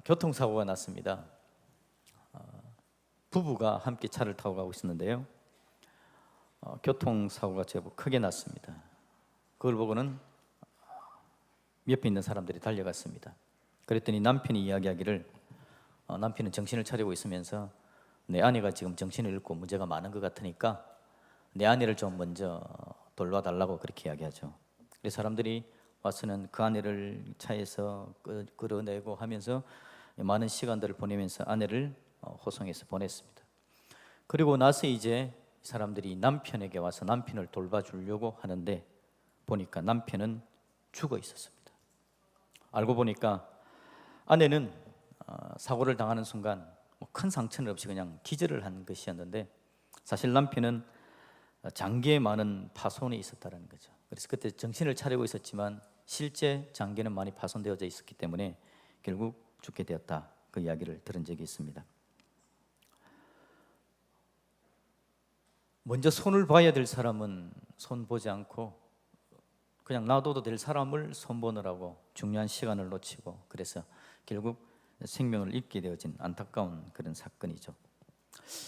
교통사고가 났습니다. 부부가 함께 차를 타고 가고 있었는데요. 교통사고가 제법 크게 났습니다. 그걸 보고는 옆에 있는 사람들이 달려갔습니다. 그랬더니 남편이 이야기하기를 남편은 정신을 차리고 있으면서 내 아내가 지금 정신을 잃고 문제가 많은 것 같으니까 내 아내를 좀 먼저 돌봐달라고 그렇게 이야기하죠. 그래서 사람들이 와서는 그 아내를 차에서 끌어내고 하면서 많은 시간들을 보내면서 아내를 호송해서 보냈습니다. 그리고 나서 이제 사람들이 남편에게 와서 남편을 돌봐주려고 하는데 보니까 남편은 죽어 있었습니다. 알고 보니까 아내는 사고를 당하는 순간 큰 상처는 없이 그냥 기절을 한 것이었는데 사실 남편은 장기에 많은 파손이 있었다는 거죠. 그래서 그때 정신을 차리고 있었지만 실제 장기는 많이 파손되어져 있었기 때문에 결국 죽게 되었다, 그 이야기를 들은 적이 있습니다. 먼저 손을 봐야 될 사람은 손 보지 않고 그냥 놔둬도 될 사람을 손 보느라고 중요한 시간을 놓치고 그래서 결국 생명을 잃게 되어진 안타까운 그런 사건이죠.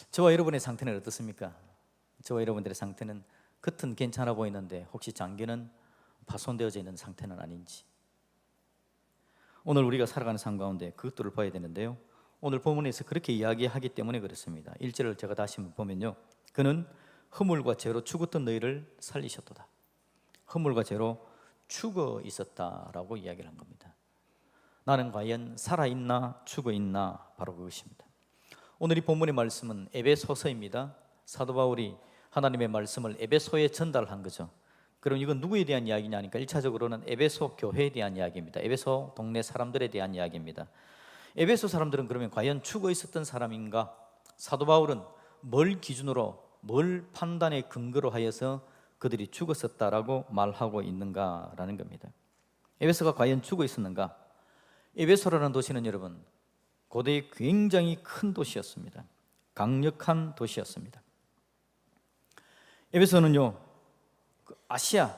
저와 여러분의 상태는 어떻습니까? 저와 여러분들의 상태는 겉은 괜찮아 보이는데 혹시 장기는 파손되어져 있는 상태는 아닌지, 오늘 우리가 살아가는 삶 가운데 그것들을 봐야 되는데요. 오늘 본문에서 그렇게 이야기하기 때문에 그렇습니다. 1절을 제가 다시 한번 보면요, 그는 허물과 죄로 죽었던 너희를 살리셨도다. 허물과 죄로 죽어 있었다라고 이야기를 한 겁니다. 나는 과연 살아있나 죽어있나, 바로 그것입니다. 오늘 이 본문의 말씀은 에베소서입니다. 사도 바울이 하나님의 말씀을 에베소에 전달한 거죠. 그럼 이건 누구에 대한 이야기냐 하니까 1차적으로는 에베소 교회에 대한 이야기입니다. 에베소 동네 사람들에 대한 이야기입니다. 에베소 사람들은 그러면 과연 죽어 있었던 사람인가? 사도 바울은 뭘 기준으로, 뭘 판단의 근거로 하여서 그들이 죽었었다라고 말하고 있는가라는 겁니다. 에베소가 과연 죽어 있었는가? 에베소라는 도시는 여러분 고대에 굉장히 큰 도시였습니다. 강력한 도시였습니다. 에베소는요, 아시아,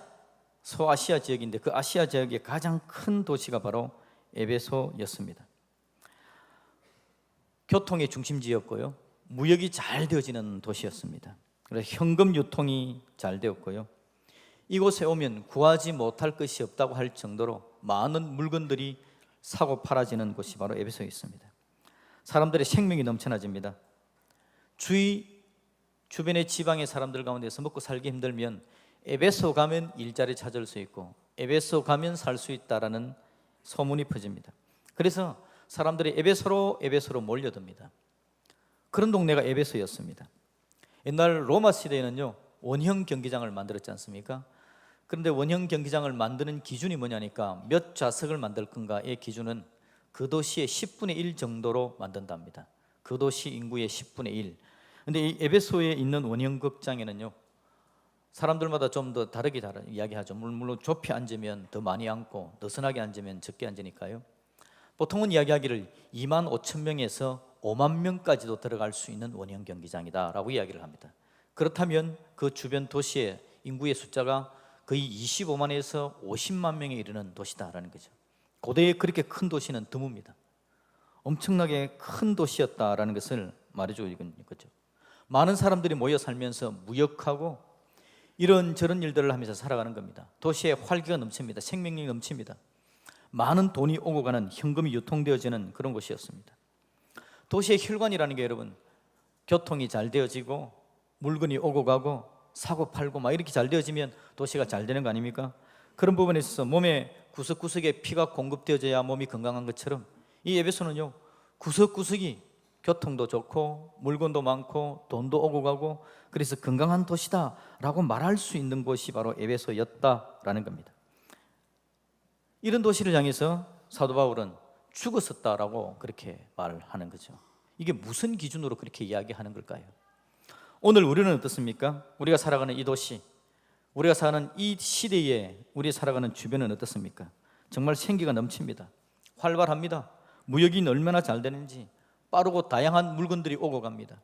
소아시아 지역인데 그 아시아 지역의 가장 큰 도시가 바로 에베소였습니다. 교통의 중심지였고요, 무역이 잘 되어지는 도시였습니다. 그래서 현금 유통이 잘 되었고요, 이곳에 오면 구하지 못할 것이 없다고 할 정도로 많은 물건들이 사고 팔아지는 곳이 바로 에베소에 있습니다. 사람들의 생명이 넘쳐나집니다. 주변의 지방의 사람들 가운데서 먹고 살기 힘들면 에베소 가면 일자리 찾을 수 있고 에베소 가면 살 수 있다라는 소문이 퍼집니다. 그래서 사람들이 에베소로 몰려듭니다. 그런 동네가 에베소였습니다. 옛날 로마 시대에는요, 원형 경기장을 만들었지 않습니까? 그런데 원형 경기장을 만드는 기준이 뭐냐니까 몇 좌석을 만들 건가의 기준은 그 도시의 10분의 1 정도로 만든답니다. 그 도시 인구의 10분의 1. 그런데 이 에베소에 있는 원형 극장에는요, 사람들마다 좀 더 다르게 이야기하죠. 물론 좁히 앉으면 더 많이 앉고 느슨하게 앉으면 적게 앉으니까요. 보통은 이야기하기를 2만 5천 명에서 5만 명까지도 들어갈 수 있는 원형 경기장이다 라고 이야기를 합니다. 그렇다면 그 주변 도시의 인구의 숫자가 거의 25만에서 50만 명에 이르는 도시다라는 거죠. 고대에 그렇게 큰 도시는 드뭅니다. 엄청나게 큰 도시였다라는 것을 말해주고 있는 거죠. 많은 사람들이 모여 살면서 무역하고 이런저런 일들을 하면서 살아가는 겁니다. 도시에 활기가 넘칩니다. 생명력이 넘칩니다. 많은 돈이 오고 가는, 현금이 유통되어지는 그런 곳이었습니다. 도시의 혈관이라는 게 여러분, 교통이 잘 되어지고 물건이 오고 가고 사고 팔고 막 이렇게 잘 되어지면 도시가 잘 되는 거 아닙니까? 그런 부분에 있어서 몸의 구석구석에 피가 공급되어져야 몸이 건강한 것처럼 이 에베소는요, 구석구석이 교통도 좋고 물건도 많고 돈도 오고 가고 그래서 건강한 도시다라고 말할 수 있는 곳이 바로 에베소였다라는 겁니다. 이런 도시를 향해서 사도 바울은 죽었었다라고 그렇게 말하는 거죠. 이게 무슨 기준으로 그렇게 이야기하는 걸까요? 오늘 우리는 어떻습니까? 우리가 살아가는 이 도시, 우리가 사는 이 시대에 우리 살아가는 주변은 어떻습니까? 정말 생기가 넘칩니다. 활발합니다. 무역이 얼마나 잘 되는지 빠르고 다양한 물건들이 오고 갑니다.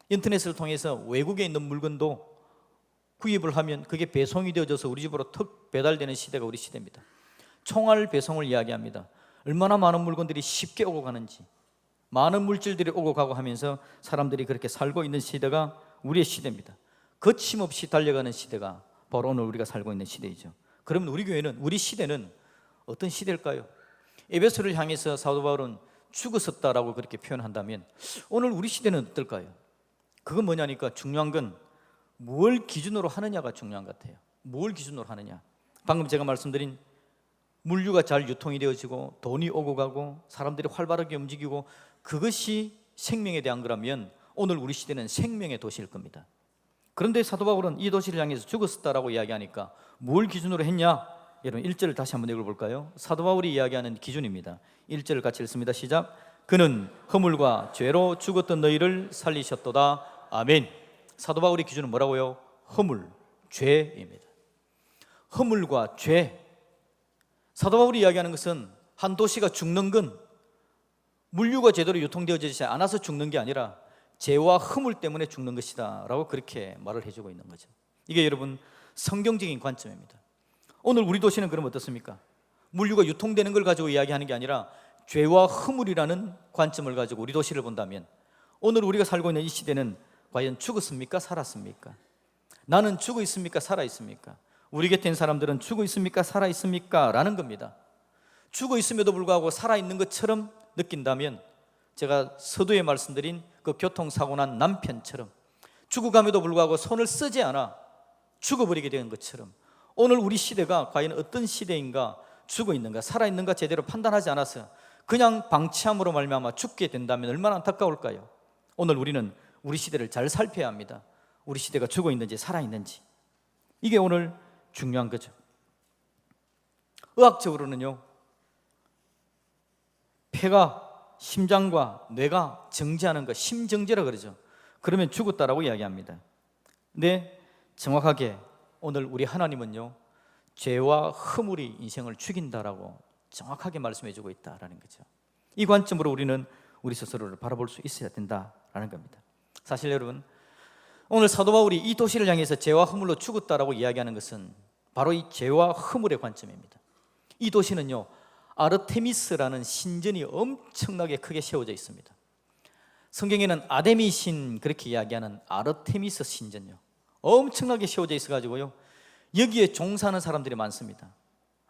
인터넷을 통해서 외국에 있는 물건도 구입을 하면 그게 배송이 되어져서 우리 집으로 턱 배달되는 시대가 우리 시대입니다. 총알 배송을 이야기합니다. 얼마나 많은 물건들이 쉽게 오고 가는지, 많은 물질들이 오고 가고 하면서 사람들이 그렇게 살고 있는 시대가 우리의 시대입니다. 거침없이 달려가는 시대가 바로 오늘 우리가 살고 있는 시대이죠. 그러면 우리 교회는, 우리 시대는 어떤 시대일까요? 에베소를 향해서 사도 바울은 죽었었다라고 그렇게 표현한다면 오늘 우리 시대는 어떨까요? 그건 뭐냐니까 중요한 건 뭘 기준으로 하느냐가 중요한 것 같아요. 뭘 기준으로 하느냐. 방금 제가 말씀드린 물류가 잘 유통이 되어지고 돈이 오고 가고 사람들이 활발하게 움직이고 그것이 생명에 대한 거라면 오늘 우리 시대는 생명의 도시일 겁니다. 그런데 사도 바울은 이 도시를 향해서 죽었었다라고 이야기하니까 뭘 기준으로 했냐? 여러분 1절을 다시 한번 읽어볼까요? 사도 바울이 이야기하는 기준입니다. 1절을 같이 읽습니다. 시작. 그는 허물과 죄로 죽었던 너희를 살리셨도다. 아멘. 사도 바울의 기준은 뭐라고요? 허물, 죄입니다. 허물과 죄. 사도 바울이 이야기하는 것은 한 도시가 죽는 건 물류가 제대로 유통되어지지 않아서 죽는 게 아니라 죄와 허물 때문에 죽는 것이다 라고 그렇게 말을 해주고 있는 거죠. 이게 여러분 성경적인 관점입니다. 오늘 우리 도시는 그럼 어떻습니까? 물류가 유통되는 걸 가지고 이야기하는 게 아니라 죄와 허물이라는 관점을 가지고 우리 도시를 본다면 오늘 우리가 살고 있는 이 시대는 과연 죽었습니까? 살았습니까? 나는 죽어 있습니까? 살아 있습니까? 우리 곁에 있는 사람들은 죽어 있습니까? 살아 있습니까? 라는 겁니다. 죽어 있음에도 불구하고 살아 있는 것처럼 느낀다면 제가 서두에 말씀드린 그 교통사고 난 남편처럼 죽어감에도 불구하고 손을 쓰지 않아 죽어버리게 된 것처럼 오늘 우리 시대가 과연 어떤 시대인가, 죽어 있는가, 살아 있는가 제대로 판단하지 않아서 그냥 방치함으로 말미암아 죽게 된다면 얼마나 안타까울까요? 오늘 우리는 우리 시대를 잘 살펴야 합니다. 우리 시대가 죽어 있는지 살아 있는지. 이게 오늘 중요한 거죠. 의학적으로는요, 폐가 심장과 뇌가 정지하는 거 심정지라 그러죠. 그러면 죽었다라고 이야기합니다. 근데 정확하게 오늘 우리 하나님은요, 죄와 허물이 인생을 죽인다라고 정확하게 말씀해 주고 있다라는 거죠. 이 관점으로 우리는 우리 스스로를 바라볼 수 있어야 된다라는 겁니다. 사실 여러분, 오늘 사도 바울이 이 도시를 향해서 죄와 허물로 죽었다라고 이야기하는 것은 바로 이 죄와 허물의 관점입니다. 이 도시는요, 아르테미스라는 신전이 엄청나게 크게 세워져 있습니다. 성경에는 아데미 신 그렇게 이야기하는 아르테미스 신전요, 엄청나게 세워져 있어가지고요, 여기에 종사하는 사람들이 많습니다.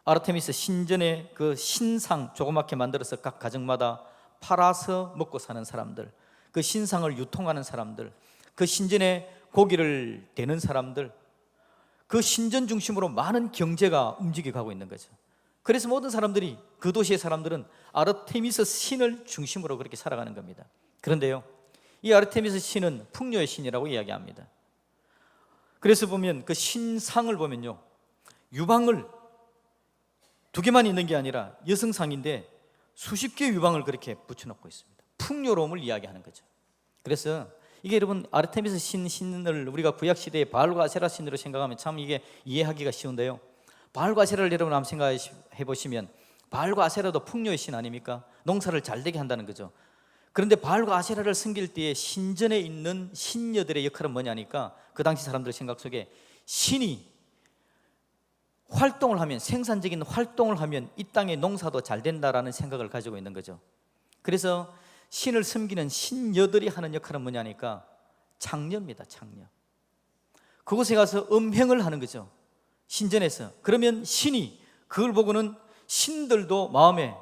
아르테미스 신전의 그 신상 조그맣게 만들어서 각 가정마다 팔아서 먹고 사는 사람들, 그 신상을 유통하는 사람들, 그 신전에 고기를 대는 사람들, 그 신전 중심으로 많은 경제가 움직여가고 있는 거죠. 그래서 모든 사람들이, 그 도시의 사람들은 아르테미스 신을 중심으로 그렇게 살아가는 겁니다. 그런데요, 이 아르테미스 신은 풍요의 신이라고 이야기합니다. 그래서 보면 그 신상을 보면요, 유방을 2개만 있는 게 아니라 여성상인데 수십 개의 유방을 그렇게 붙여놓고 있습니다. 풍요로움을 이야기하는 거죠. 그래서 이게 여러분 아르테미스 신을 우리가 구약시대의 바알과 아세라 신으로 생각하면 참 이게 이해하기가 쉬운데요, 바알과 아세라를 여러분 한번 생각해 보시면 바알과 아세라도 풍요의 신 아닙니까? 농사를 잘 되게 한다는 거죠. 그런데 바알과 아세라를 섬길 때에 신전에 있는 신녀들의 역할은 뭐냐니까, 그 당시 사람들의 생각 속에 신이 활동을 하면, 생산적인 활동을 하면 이 땅의 농사도 잘 된다라는 생각을 가지고 있는 거죠. 그래서 신을 섬기는 신녀들이 하는 역할은 뭐냐니까 창녀입니다. 창녀. 그곳에 가서 음행을 하는 거죠, 신전에서. 그러면 신이 그걸 보고는 신들도 마음에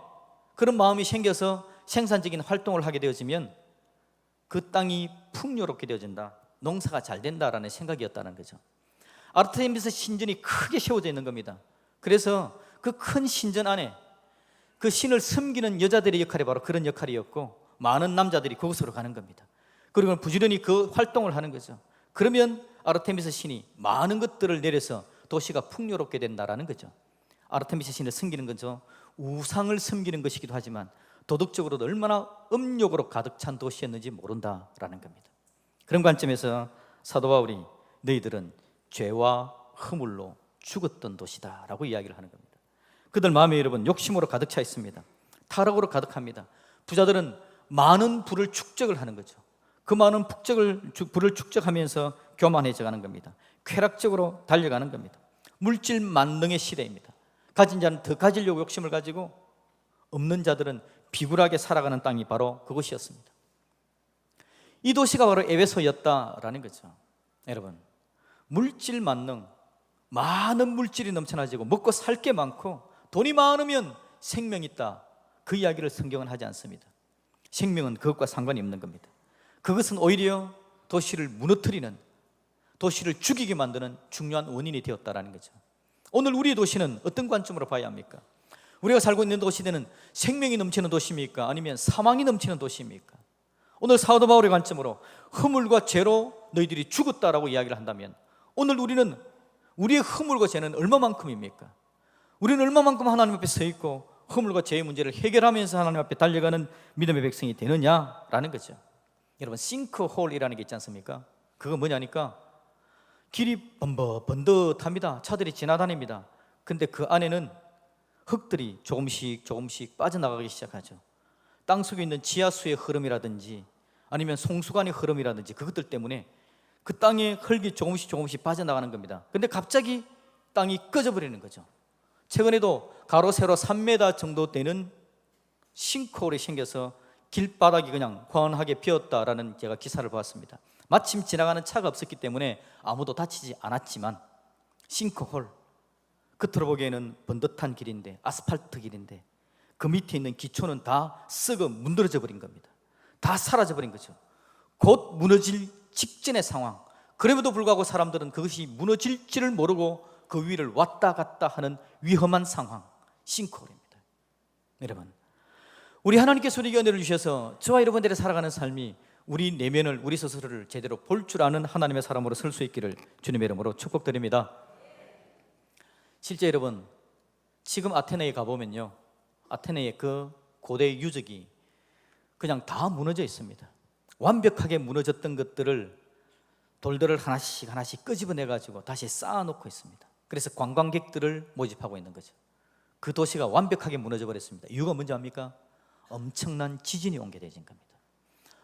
그런 마음이 생겨서 생산적인 활동을 하게 되어지면 그 땅이 풍요롭게 되어진다, 농사가 잘 된다라는 생각이었다는 거죠. 아르테미스 신전이 크게 세워져 있는 겁니다. 그래서 그 큰 신전 안에 그 신을 섬기는 여자들의 역할이 바로 그런 역할이었고, 많은 남자들이 그곳으로 가는 겁니다. 그리고 부지런히 그 활동을 하는 거죠. 그러면 아르테미스 신이 많은 것들을 내려서 도시가 풍요롭게 된다라는 거죠. 아르테미스 신을 섬기는 거죠, 우상을 섬기는 것이기도 하지만 도덕적으로도 얼마나 음욕으로 가득 찬 도시였는지 모른다라는 겁니다. 그런 관점에서 사도 바울이 너희들은 죄와 허물로 죽었던 도시다라고 이야기를 하는 겁니다. 그들 마음에 여러분 욕심으로 가득 차 있습니다. 타락으로 가득합니다. 부자들은 많은 부를 축적을 하는 거죠. 그 많은 부를 축적하면서 교만해져 가는 겁니다. 쾌락적으로 달려가는 겁니다. 물질 만능의 시대입니다. 가진 자는 더 가지려고 욕심을 가지고 없는 자들은 비굴하게 살아가는 땅이 바로 그곳이었습니다. 이 도시가 바로 에베소였다라는 거죠. 여러분, 물질 만능, 많은 물질이 넘쳐나지고 먹고 살 게 많고 돈이 많으면 생명이 있다, 그 이야기를 성경은 하지 않습니다. 생명은 그것과 상관이 없는 겁니다. 그것은 오히려 도시를 무너뜨리는, 도시를 죽이게 만드는 중요한 원인이 되었다라는 거죠. 오늘 우리의 도시는 어떤 관점으로 봐야 합니까? 우리가 살고 있는 도시는 생명이 넘치는 도시입니까? 아니면 사망이 넘치는 도시입니까? 오늘 사도 바울의 관점으로 허물과 죄로 너희들이 죽었다라고 이야기를 한다면, 오늘 우리는 우리의 허물과 죄는 얼마만큼입니까? 우리는 얼마만큼 하나님 앞에 서 있고 허물과 죄의 문제를 해결하면서 하나님 앞에 달려가는 믿음의 백성이 되느냐라는 거죠. 여러분, 싱크홀이라는 게 있지 않습니까? 그거 뭐냐니까, 길이 번듯합니다. 차들이 지나다닙니다. 근데 그 안에는 흙들이 조금씩 빠져나가기 시작하죠. 땅속에 있는 지하수의 흐름이라든지 아니면 송수관의 흐름이라든지 그것들 때문에 그 땅에 흙이 조금씩 빠져나가는 겁니다. 근데 갑자기 땅이 꺼져버리는 거죠. 최근에도 가로 세로 3m 정도 되는 싱크홀이 생겨서 길바닥이 그냥 환하게 비었다라는 제가 기사를 보았습니다. 마침 지나가는 차가 없었기 때문에 아무도 다치지 않았지만, 싱크홀, 겉으로 보기에는 번듯한 길인데, 아스팔트 길인데 그 밑에 있는 기초는 다 썩어 문드러져 버린 겁니다. 다 사라져 버린 거죠. 곧 무너질 직전의 상황. 그럼에도 불구하고 사람들은 그것이 무너질지를 모르고 그 위를 왔다 갔다 하는 위험한 상황, 싱크홀입니다. 여러분, 우리 하나님께서 우리에게 은혜를 주셔서 저와 여러분들이 살아가는 삶이 우리 내면을, 우리 스스로를 제대로 볼 줄 아는 하나님의 사람으로 설 수 있기를 주님의 이름으로 축복드립니다. 실제 여러분, 지금 아테네에 가보면요, 아테네의 그 고대 유적이 그냥 다 무너져 있습니다. 완벽하게 무너졌던 것들을, 돌들을 하나씩 끄집어내가지고 다시 쌓아놓고 있습니다. 그래서 관광객들을 모집하고 있는 거죠. 그 도시가 완벽하게 무너져 버렸습니다. 이유가 뭔지 압니까? 엄청난 지진이 온 게 되진 겁니다.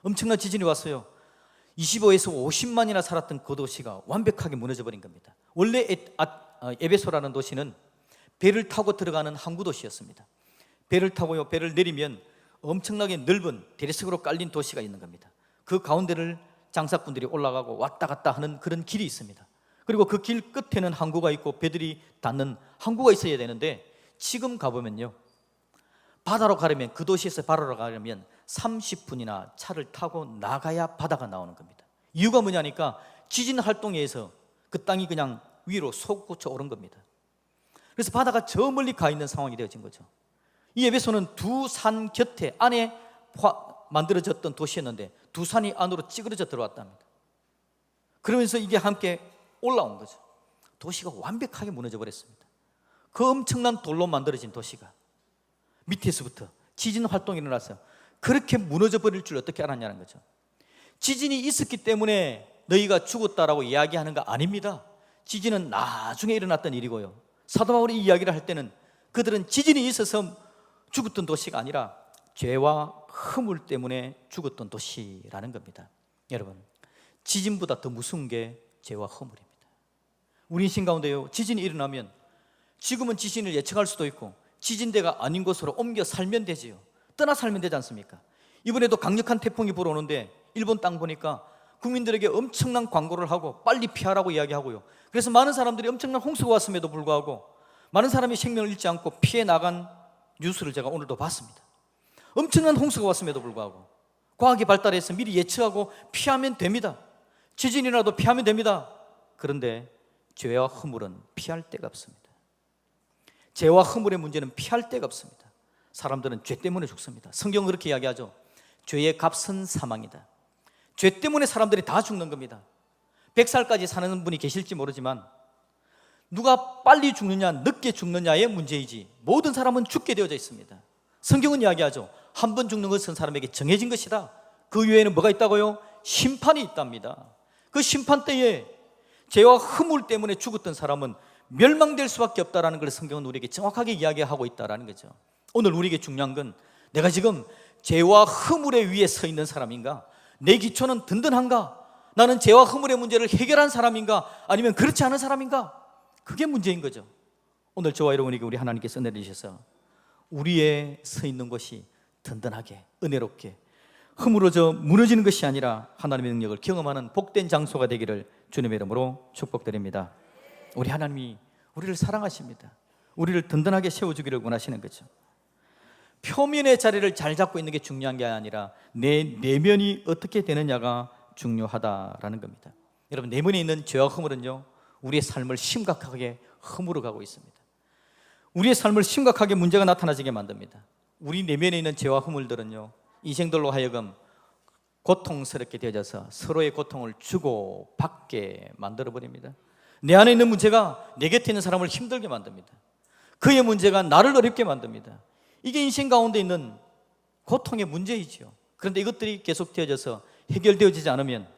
엄청난 지진이 왔어요. 25에서 50만이나 살았던 그 도시가 완벽하게 무너져 버린 겁니다. 원래 에베소라는 도시는 배를 타고 들어가는 항구 도시였습니다. 배를 내리면 엄청나게 넓은 대리석으로 깔린 도시가 있는 겁니다. 그 가운데를 장사꾼들이 올라가고 왔다 갔다 하는 그런 길이 있습니다. 그리고 그 길 끝에는 항구가 있고 배들이 닿는 항구가 있어야 되는데, 지금 가보면요, 바다로 가려면, 그 도시에서 바다로 가려면 30분이나 차를 타고 나가야 바다가 나오는 겁니다. 이유가 뭐냐니까, 지진 활동에 의해서 그 땅이 그냥 위로 솟구쳐 오른 겁니다. 그래서 바다가 저 멀리 가 있는 상황이 되어진 거죠. 이 에베소는 두 산 곁에 안에 만들어졌던 도시였는데 두 산이 안으로 찌그러져 들어왔답니다. 그러면서 이게 함께 올라온 거죠. 도시가 완벽하게 무너져 버렸습니다. 그 엄청난 돌로 만들어진 도시가 밑에서부터 지진 활동이 일어나서 그렇게 무너져 버릴 줄 어떻게 알았냐는 거죠. 지진이 있었기 때문에 너희가 죽었다라고 이야기하는 거 아닙니다. 지진은 나중에 일어났던 일이고요. 사도 바울이 이 이야기를 할 때는 그들은 지진이 있어서 죽었던 도시가 아니라 죄와 허물 때문에 죽었던 도시라는 겁니다. 여러분, 지진보다 더 무서운 게 죄와 허물입니다. 우리 인생 가운데요, 지진이 일어나면 지금은 지진을 예측할 수도 있고 지진대가 아닌 곳으로 옮겨 살면 되지요. 떠나 살면 되지 않습니까? 이번에도 강력한 태풍이 불어오는데 일본 땅 보니까 국민들에게 엄청난 광고를 하고 빨리 피하라고 이야기하고요. 그래서 많은 사람들이 엄청난 홍수가 왔음에도 불구하고 많은 사람이 생명을 잃지 않고 피해 나간 뉴스를 제가 오늘도 봤습니다. 엄청난 홍수가 왔음에도 불구하고 과학이 발달해서 미리 예측하고 피하면 됩니다. 지진이라도 피하면 됩니다. 그런데 죄와 허물은 피할 데가 없습니다. 죄와 허물의 문제는 피할 데가 없습니다. 사람들은 죄 때문에 죽습니다. 성경은 그렇게 이야기하죠. 죄의 값은 사망이다. 죄 때문에 사람들이 다 죽는 겁니다. 100살까지 사는 분이 계실지 모르지만 누가 빨리 죽느냐 늦게 죽느냐의 문제이지 모든 사람은 죽게 되어져 있습니다. 성경은 이야기하죠. 한 번 죽는 것은 사람에게 정해진 것이다. 그 외에는 뭐가 있다고요? 심판이 있답니다. 그 심판 때에 죄와 허물 때문에 죽었던 사람은 멸망될 수밖에 없다는 걸 성경은 우리에게 정확하게 이야기하고 있다는 거죠. 오늘 우리에게 중요한 건 내가 지금 죄와 허물의 위에 서 있는 사람인가? 내 기초는 든든한가? 나는 죄와 허물의 문제를 해결한 사람인가? 아니면 그렇지 않은 사람인가? 그게 문제인 거죠. 오늘 저와 여러분에게 우리 하나님께서 은혜를 주셔서 우리의 서 있는 곳이 든든하게 은혜롭게 허물어져 무너지는 것이 아니라 하나님의 능력을 경험하는 복된 장소가 되기를 주님의 이름으로 축복드립니다. 우리 하나님이 우리를 사랑하십니다. 우리를 든든하게 세워주기를 원하시는 거죠. 표면의 자리를 잘 잡고 있는 게 중요한 게 아니라 내 내면이 어떻게 되느냐가 중요하다라는 겁니다. 여러분, 내면에 있는 죄와 허물은요, 우리의 삶을 심각하게 허물어가고 있습니다. 우리의 삶을 심각하게 문제가 나타나지게 만듭니다. 우리 내면에 있는 죄와 허물들은요, 인생들로 하여금 고통스럽게 되어져서 서로의 고통을 주고받게 만들어버립니다. 내 안에 있는 문제가 내 곁에 있는 사람을 힘들게 만듭니다. 그의 문제가 나를 어렵게 만듭니다. 이게 인생 가운데 있는 고통의 문제이죠. 그런데 이것들이 계속 되어져서 해결되어지지 않으면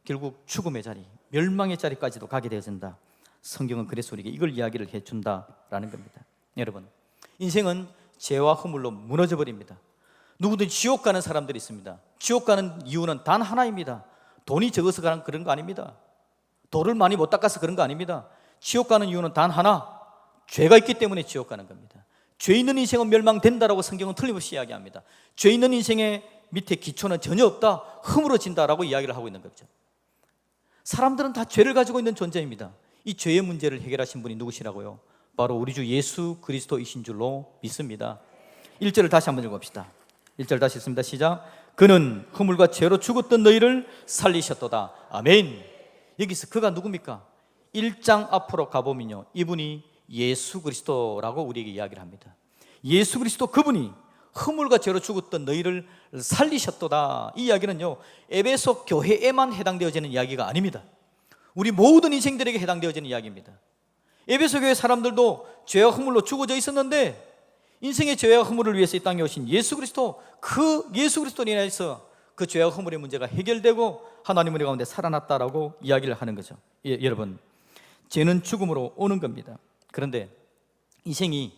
결국 죽음의 자리, 멸망의 자리까지도 가게 되어진다. 성경은 그래서 우리에게 이걸 이야기를 해준다라는 겁니다. 여러분, 인생은 죄와 허물로 무너져 버립니다. 누구든 지옥 가는 사람들이 있습니다. 지옥 가는 이유는 단 하나입니다. 돈이 적어서 가는 그런 거 아닙니다. 돌을 많이 못 닦아서 그런 거 아닙니다. 지옥 가는 이유는 단 하나, 죄가 있기 때문에 지옥 가는 겁니다. 죄 있는 인생은 멸망된다라고 성경은 틀림없이 이야기합니다. 죄 있는 인생의 밑에 기초는 전혀 없다, 허물어진다라고 이야기를 하고 있는 거죠. 사람들은 다 죄를 가지고 있는 존재입니다. 이 죄의 문제를 해결하신 분이 누구시라고요? 바로 우리 주 예수 그리스도이신 줄로 믿습니다. 1절을 다시 한번 읽어봅시다. 1절 다시 읽습니다. 시작. 그는 허물과 죄로 죽었던 너희를 살리셨도다. 아멘. 여기서 그가 누굽니까? 1장 앞으로 가보면요, 이분이 예수 그리스도라고 우리에게 이야기를 합니다. 예수 그리스도, 그분이 허물과 죄로 죽었던 너희를 살리셨도다. 이 이야기는요, 에베소 교회에만 해당되어지는 이야기가 아닙니다. 우리 모든 인생들에게 해당되어지는 이야기입니다. 에베소 교회 사람들도 죄와 허물로 죽어져 있었는데 인생의 죄와 허물을 위해서 이 땅에 오신 예수 그리스도, 그 예수 그리스도로 인해서 그 죄와 허물의 문제가 해결되고 하나님 은혜 가운데 살아났다라고 이야기를 하는 거죠. 여러분, 죄는 죽음으로 오는 겁니다. 그런데 인생이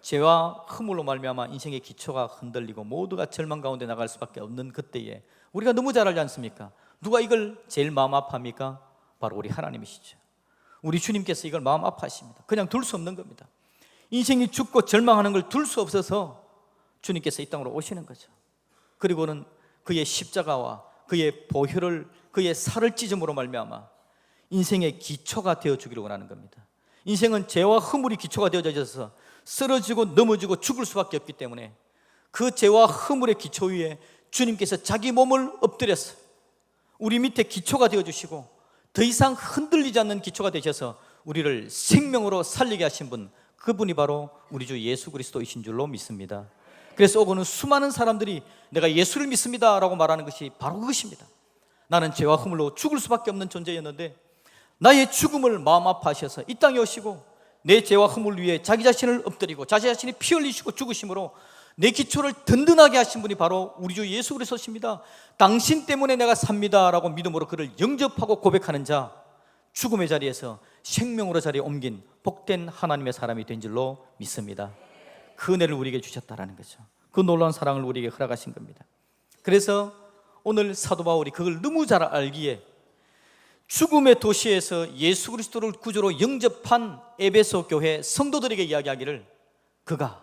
죄와 허물로 말미암아 인생의 기초가 흔들리고 모두가 절망 가운데 나갈 수밖에 없는 그때에 우리가 너무 잘 알지 않습니까? 누가 이걸 제일 마음 아파합니까? 바로 우리 하나님이시죠. 우리 주님께서 이걸 마음 아파하십니다. 그냥 둘 수 없는 겁니다. 인생이 죽고 절망하는 걸 둘 수 없어서 주님께서 이 땅으로 오시는 거죠. 그리고는 그의 십자가와 그의 보혈을, 그의 살을 찢음으로 말미암아 인생의 기초가 되어주기를 원하는 겁니다. 인생은 죄와 허물이 기초가 되어져 있어서 쓰러지고 넘어지고 죽을 수밖에 없기 때문에 그 죄와 허물의 기초 위에 주님께서 자기 몸을 엎드려서 우리 밑에 기초가 되어주시고 더 이상 흔들리지 않는 기초가 되셔서 우리를 생명으로 살리게 하신 분, 그분이 바로 우리 주 예수 그리스도이신 줄로 믿습니다. 그래서 오고는 수많은 사람들이 내가 예수를 믿습니다 라고 말하는 것이 바로 그것입니다. 나는 죄와 허물로 죽을 수밖에 없는 존재였는데 나의 죽음을 마음 아파하셔서 이 땅에 오시고 내 죄와 허물 위에 자기 자신을 엎드리고 자기 자신이 피 흘리시고 죽으심으로 내 기초를 든든하게 하신 분이 바로 우리 주 예수 그리스도십니다. 당신 때문에 내가 삽니다 라고 믿음으로 그를 영접하고 고백하는 자, 죽음의 자리에서 생명으로 자리에 옮긴 복된 하나님의 사람이 된 줄로 믿습니다. 그 은혜를 우리에게 주셨다라는 거죠. 그 놀라운 사랑을 우리에게 허락하신 겁니다. 그래서 오늘 사도 바울이 그걸 너무 잘 알기에 죽음의 도시에서 예수 그리스도를 구주로 영접한 에베소 교회 성도들에게 이야기하기를 그가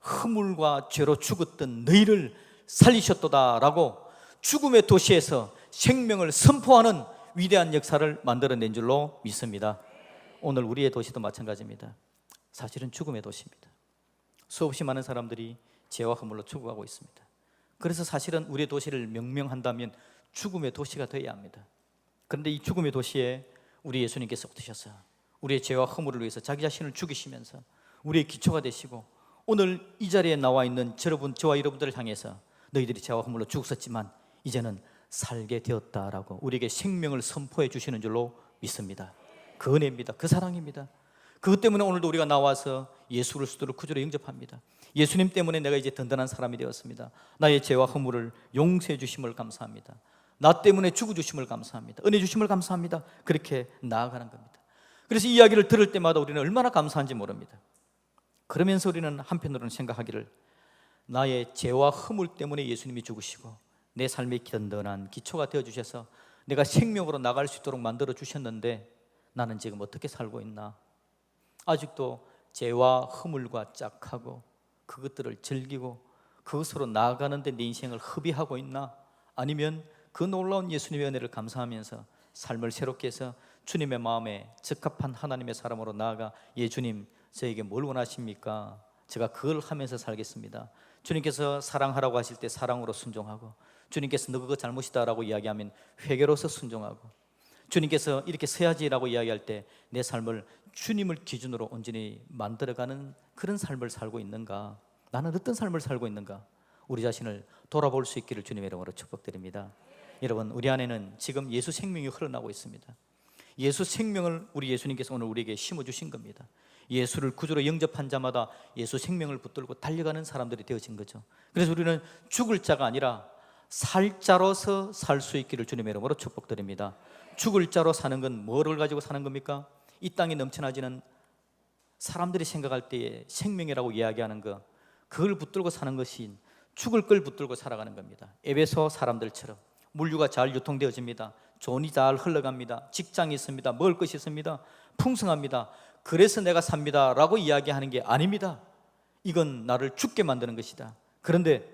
허물과 죄로 죽었던 너희를 살리셨도다라고 죽음의 도시에서 생명을 선포하는 위대한 역사를 만들어낸 줄로 믿습니다. 오늘 우리의 도시도 마찬가지입니다. 사실은 죽음의 도시입니다. 수없이 많은 사람들이 죄와 허물로 죽어가고 있습니다. 그래서 사실은 우리의 도시를 명명한다면 죽음의 도시가 되어야 합니다. 그런데 이 죽음의 도시에 우리 예수님께서 오셔서 우리의 죄와 허물을 위해서 자기 자신을 죽이시면서 우리의 기초가 되시고 오늘 이 자리에 나와 있는 저와 여러분들을 향해서 너희들이 죄와 허물로 죽었지만 이제는 살게 되었다라고 우리에게 생명을 선포해 주시는 줄로 믿습니다. 그 은혜입니다. 그 사랑입니다. 그것 때문에 오늘도 우리가 나와서 예수 그리스도를 구주로 영접합니다. 예수님 때문에 내가 이제 든든한 사람이 되었습니다. 나의 죄와 허물을 용서해 주심을 감사합니다. 나 때문에 죽어주심을 감사합니다. 은혜 주심을 감사합니다. 그렇게 나아가는 겁니다. 그래서 이 이야기를 들을 때마다 우리는 얼마나 감사한지 모릅니다. 그러면서 우리는 한편으로는 생각하기를 나의 죄와 허물 때문에 예수님이 죽으시고 내 삶의 든든한 기초가 되어주셔서 내가 생명으로 나갈 수 있도록 만들어 주셨는데 나는 지금 어떻게 살고 있나? 아직도 죄와 허물과 짝하고 그것들을 즐기고 그것으로 나아가는 데 내 인생을 허비하고 있나? 아니면 그 놀라운 예수님의 은혜를 감사하면서 삶을 새롭게 해서 주님의 마음에 적합한 하나님의 사람으로 나아가, 예 주님, 저에게 뭘 원하십니까? 제가 그걸 하면서 살겠습니다. 주님께서 사랑하라고 하실 때 사랑으로 순종하고, 주님께서 너 그거 잘못이다 라고 이야기하면 회개로서 순종하고, 주님께서 이렇게 서야지라고 이야기할 때 내 삶을 주님을 기준으로 온전히 만들어가는 그런 삶을 살고 있는가? 나는 어떤 삶을 살고 있는가? 우리 자신을 돌아볼 수 있기를 주님의 이름으로 축복드립니다. 여러분, 우리 안에는 지금 예수 생명이 흘러나오고 있습니다. 예수 생명을 우리 예수님께서 오늘 우리에게 심어주신 겁니다. 예수를 구주로 영접한 자마다 예수 생명을 붙들고 달려가는 사람들이 되어진 거죠. 그래서 우리는 죽을 자가 아니라 살 자로서 살 수 있기를 주님의 이름으로 축복드립니다. 죽을 자로 사는 건 뭐를 가지고 사는 겁니까? 이 땅에 넘쳐나지는 사람들이 생각할 때에 생명이라고 이야기하는 것, 그걸 붙들고 사는 것이 죽을 걸 붙들고 살아가는 겁니다. 에베소 사람들처럼 물류가 잘 유통되어집니다. 돈이 잘 흘러갑니다. 직장이 있습니다. 먹을 것이 있습니다. 풍성합니다. 그래서 내가 삽니다 라고 이야기하는 게 아닙니다. 이건 나를 죽게 만드는 것이다. 그런데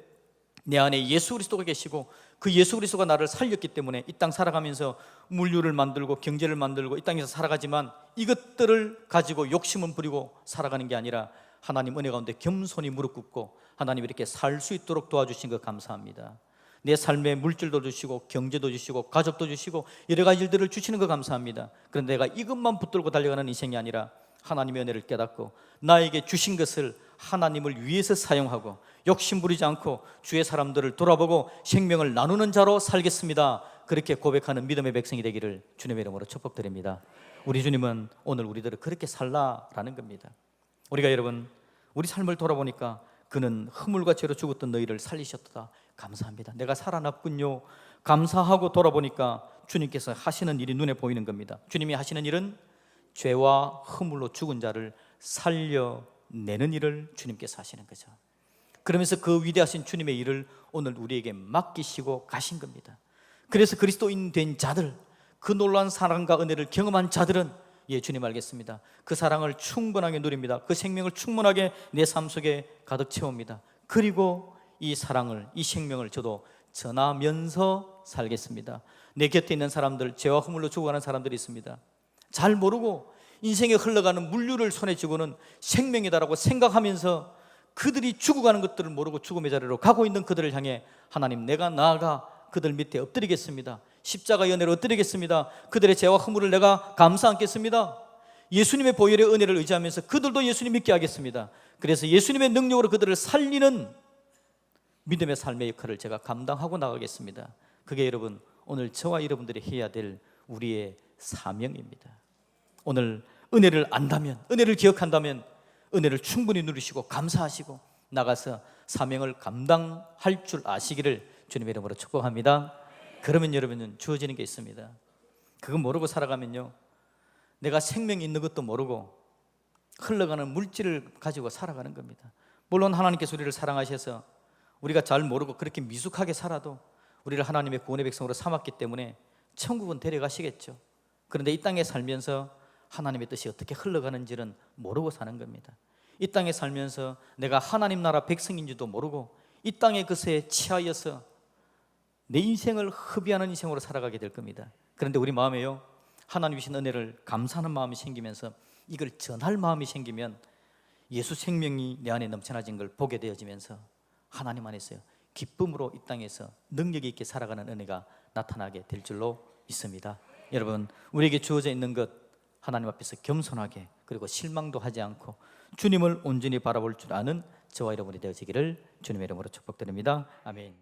내 안에 예수 그리스도가 계시고 그 예수 그리스도가 나를 살렸기 때문에 이 땅 살아가면서 물류를 만들고 경제를 만들고 이 땅에서 살아가지만 이것들을 가지고 욕심은 부리고 살아가는 게 아니라 하나님 은혜 가운데 겸손히 무릎 꿇고 하나님 이렇게 살 수 있도록 도와주신 것 감사합니다. 내 삶에 물질도 주시고 경제도 주시고 가족도 주시고 여러 가지 일들을 주시는 것 감사합니다. 그런데 내가 이것만 붙들고 달려가는 인생이 아니라 하나님의 은혜를 깨닫고 나에게 주신 것을 하나님을 위해서 사용하고 욕심 부리지 않고 주의 사람들을 돌아보고 생명을 나누는 자로 살겠습니다. 그렇게 고백하는 믿음의 백성이 되기를 주님의 이름으로 축복드립니다. 우리 주님은 오늘 우리들을 그렇게 살라라는 겁니다. 우리가 여러분 우리 삶을 돌아보니까 그는 허물과 죄로 죽었던 너희를 살리셨다. 감사합니다. 내가 살아났군요. 감사하고 돌아보니까 주님께서 하시는 일이 눈에 보이는 겁니다. 주님이 하시는 일은 죄와 허물로 죽은 자를 살려내는 일을 주님께서 하시는 거죠. 그러면서 그 위대하신 주님의 일을 오늘 우리에게 맡기시고 가신 겁니다. 그래서 그리스도인 된 자들, 그 놀라운 사랑과 은혜를 경험한 자들은 예, 주님 알겠습니다. 그 사랑을 충분하게 누립니다. 그 생명을 충분하게 내 삶 속에 가득 채웁니다. 그리고 이 사랑을, 이 생명을 저도 전하면서 살겠습니다. 내 곁에 있는 사람들, 죄와 허물로 죽어가는 사람들이 있습니다. 잘 모르고 인생에 흘러가는 물류를 손에 쥐고는 생명이다라고 생각하면서 그들이 죽어가는 것들을 모르고 죽음의 자리로 가고 있는 그들을 향해 하나님, 내가 나아가 그들 밑에 엎드리겠습니다. 십자가 연회로 엎드리겠습니다. 그들의 죄와 허물을 내가 감사 안겠습니다. 예수님의 보혈의 은혜를 의지하면서 그들도 예수님 믿게 하겠습니다. 그래서 예수님의 능력으로 그들을 살리는 믿음의 삶의 역할을 제가 감당하고 나가겠습니다. 그게 여러분 오늘 저와 여러분들이 해야 될 우리의 사명입니다. 오늘 은혜를 안다면, 은혜를 기억한다면 은혜를 충분히 누리시고 감사하시고 나가서 사명을 감당할 줄 아시기를 주님의 이름으로 축복합니다. 그러면 여러분은 주어지는 게 있습니다. 그거 모르고 살아가면요, 내가 생명이 있는 것도 모르고 흘러가는 물질을 가지고 살아가는 겁니다. 물론 하나님께서 우리를 사랑하셔서 우리가 잘 모르고 그렇게 미숙하게 살아도 우리를 하나님의 구원의 백성으로 삼았기 때문에 천국은 데려가시겠죠. 그런데 이 땅에 살면서 하나님의 뜻이 어떻게 흘러가는지는 모르고 사는 겁니다. 이 땅에 살면서 내가 하나님 나라 백성인지도 모르고 이 땅의 것에 취하여서 내 인생을 허비하는 인생으로 살아가게 될 겁니다. 그런데 우리 마음에요, 하나님 주신 은혜를 감사하는 마음이 생기면서 이걸 전할 마음이 생기면 예수 생명이 내 안에 넘쳐나진 걸 보게 되어지면서 하나님 안에서요, 기쁨으로 이 땅에서 능력이 있게 살아가는 은혜가 나타나게 될 줄로 믿습니다. 여러분, 우리에게 주어져 있는 것 하나님 앞에서 겸손하게, 그리고 실망도 하지 않고 주님을 온전히 바라볼 줄 아는 저와 여러분이 되어지기를 주님의 이름으로 축복드립니다. 아멘.